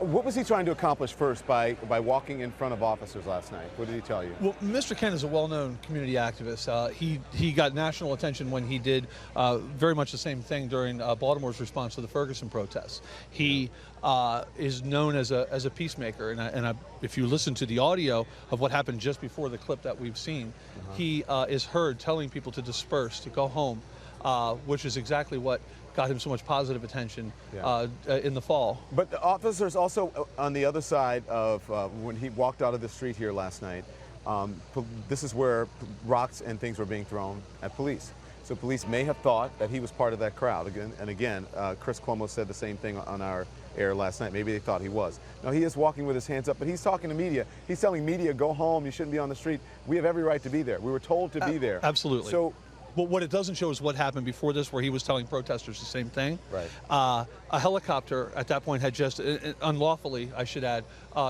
What was he trying to accomplish first by walking in front of officers last night? What did he tell you? Well, Mr. Kent is a well-known community activist. He got national attention when he did very much the same thing during Baltimore's response to the Ferguson protests. He is known as a peacemaker, and if you listen to the audio of what happened just before the clip that we've seen, he is heard telling people to disperse, to go home, which is exactly what got him so much positive attention in the fall. But the officers also on the other side of when he walked out of the street here last night, this is where rocks and things were being thrown at police. So police may have thought that he was part of that crowd. Again, Chris Cuomo said the same thing on our air last night. Maybe they thought he was. No, he is walking with his hands up, but he's talking to media. He's telling media, go home, you shouldn't be on the street. We have every right to be there. We were told to be there. Absolutely. So, but what it doesn't show is what happened before this, where he was telling protesters the same thing. Right. A helicopter at that point had just, unlawfully, I should add,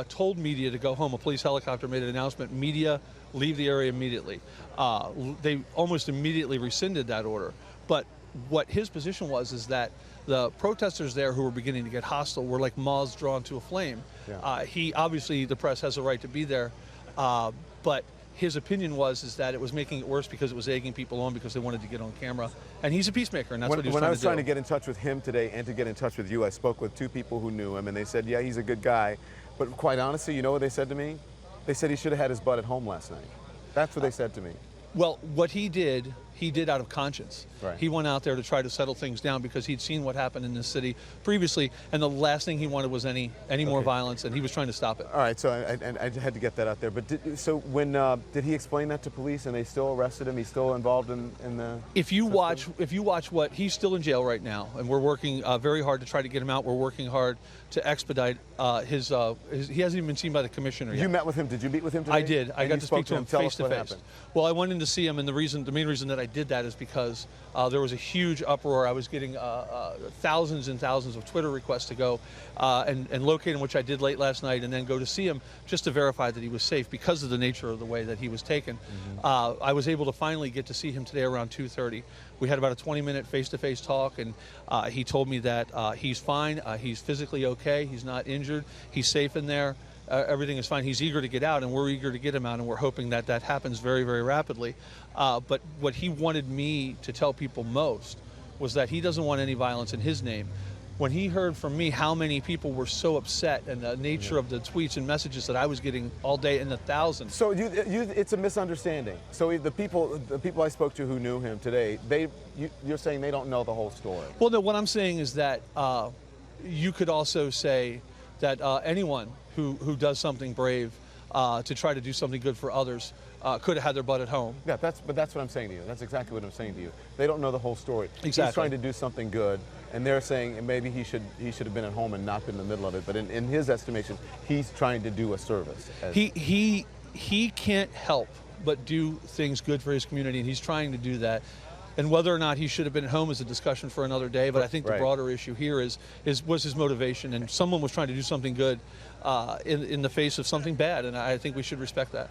told media to go home. A police helicopter made an announcement, media, leave the area immediately. They almost immediately rescinded that order. But what his position was is that the protesters there who were beginning to get hostile were like moths drawn to a flame. Yeah. He, obviously, the press has a right to be there, but his opinion is that it was making it worse because it was egging people on because they wanted to get on camera. And he's a peacemaker, and that's what he was trying to do. When I was trying to get in touch with him today and to get in touch with you, I spoke with two people who knew him, and they said, yeah, he's a good guy. But quite honestly, you know what they said to me? They said he should have had his butt at home last night. That's what they said to me. Well, what he did out of conscience. Right. He went out there to try to settle things down because he'd seen what happened in this city previously, and the last thing he wanted was any more violence, and he was trying to stop it. All right, so I had to get that out there. But did he explain that to police, and they still arrested him? He's still involved in the... If you watch what, he's still in jail right now, and we're working very hard to try to get him out. We're working hard to expedite his he hasn't even been seen by the commissioner yet. You met with him? Did you meet with him today? I did. I got to speak to him face to face. Happened. Well, I went in to see him, and the main reason that I did that is because there was a huge uproar. I was getting thousands and thousands of Twitter requests to go and locate him, which I did late last night, and then go to see him just to verify that he was safe because of the nature of the way that he was taken. I was able to finally get to see him today around 2:30. We had about a 20-minute face-to-face talk, and he told me that he's fine, he's physically okay, he's not injured, he's safe in there. Everything is fine. He's eager to get out, and we're eager to get him out, and we're hoping that that happens very, very rapidly. But what he wanted me to tell people most was that he doesn't want any violence in his name. When he heard from me how many people were so upset and the nature of the tweets and messages that I was getting all day in the thousands. So it's a misunderstanding. So the people I spoke to who knew him today, you're saying they don't know the whole story. Well, no, what I'm saying is that you could also say that anyone who does something brave to try to do something good for others could have had their butt at home. Yeah, but that's what I'm saying to you. That's exactly what I'm saying to you. They don't know the whole story. Exactly. He's trying to do something good, and they're saying maybe he should have been at home and not been in the middle of it. But in his estimation, he's trying to do a service. He can't help but do things good for his community, and he's trying to do that. And whether or not he should have been at home is a discussion for another day, but I think the broader issue here was his motivation, and someone was trying to do something good in the face of something bad, and I think we should respect that.